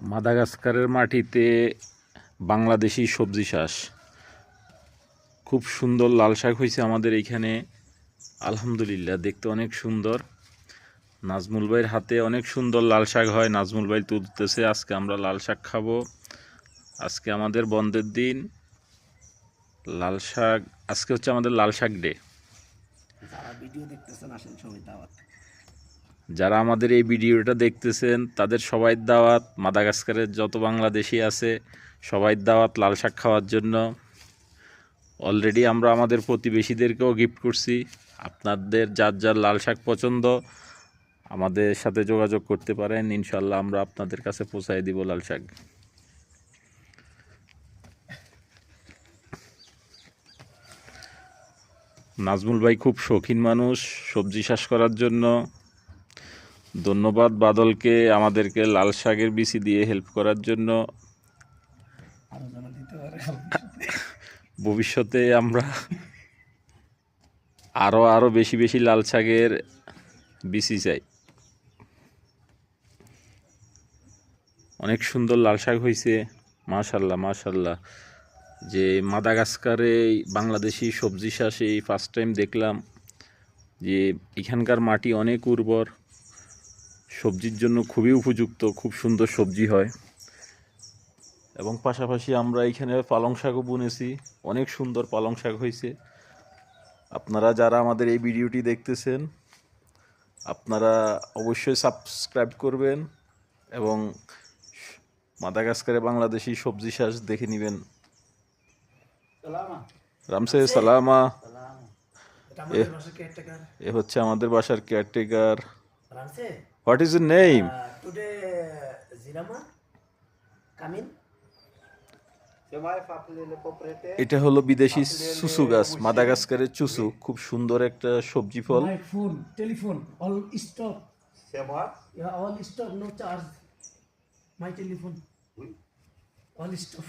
মাদাগাস্কারের মাটিতে বাংলাদেশি সবজি চাষ খুব সুন্দর লাল শাক হয়েছে আমাদের এইখানে। আলহামদুলিল্লাহ, দেখতে অনেক সুন্দর। নাজমুল ভাইয়ের হাতে অনেক সুন্দর লাল শাক হয়। নাজমুল ভাই তুলতেছে। আজকে আমরা লাল শাক খাবো। আজকে আমাদের বন্ধের দিন। লাল শাক আজকে হচ্ছে আমাদের লাল শাক ডে। যারা ভিডিও দেখতেছেন আসেন সবাই দাওয়াত। যারা আমাদের এই ভিডিওটা দেখতেছেন তাদের সবাই দাওয়াত। মাদাগাস্কারের যত বাংলাদেশি আছে সবাই দাওয়াত লাল শাক খাওয়ার জন্য। অলরেডি আমরা আমাদের প্রতিবেশীদেরকেও গিফট করছি। আপনাদের যার যার লাল শাক পছন্দ আমাদের সাথে যোগাযোগ করতে পারেন। ইনশাল্লাহ আমরা আপনাদের কাছে পৌঁছায় দিব লাল শাক। নাজমুল ভাই খুব শৌখিন মানুষ সবজি চাষ করার জন্য। ধন্যবাদ বাদলকে আমাদেরকে লাল শাকের বিচি দিয়ে হেল্প করার জন্য। আরো যেন দিতে পারে ভবিষ্যতে আমরা আরো বেশি বেশি লাল শাকের বিচি চাই। অনেক সুন্দর লাল শাক হয়েছে, মাশাল্লাহ মাশাল্লাহ। যে মাদাগাস্কারে বাংলাদেশি সবজি চাষ এই ফার্স্ট টাইম দেখলাম। যে এখানকার মাটি অনেক উর্বর, সবজির জন্য খুবই উপযুক্ত, খুব সুন্দর সবজি হয়। এবং পাশাপাশি আমরা এখানে পালং শাকও বুনেছি, অনেক সুন্দর পালং শাক হয়েছে। আপনারা যারা আমাদের এই ভিডিওটি দেখতেছেন আপনারা অবশ্যই সাবস্ক্রাইব করবেন এবং মাদাগাস্কারে বাংলাদেশি সবজি চাষ দেখে নেবেন। রামসে সালামা। এ হচ্ছে আমাদের বাসার caretaker. What is your name? এটা হলো বিদেশি চুসু গাছ, মাদাগাস্কারের চুসু, খুব সুন্দর একটা সবজি ফল। My phone, telephone, all stop. Yeah, all stop, no charge. My telephone, all stop.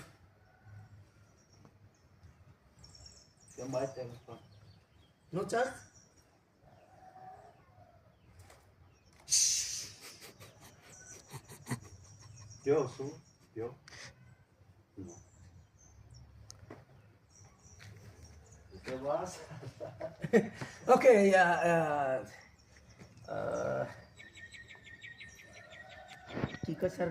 No charge. Okay, yeah. কি কাজ স্যার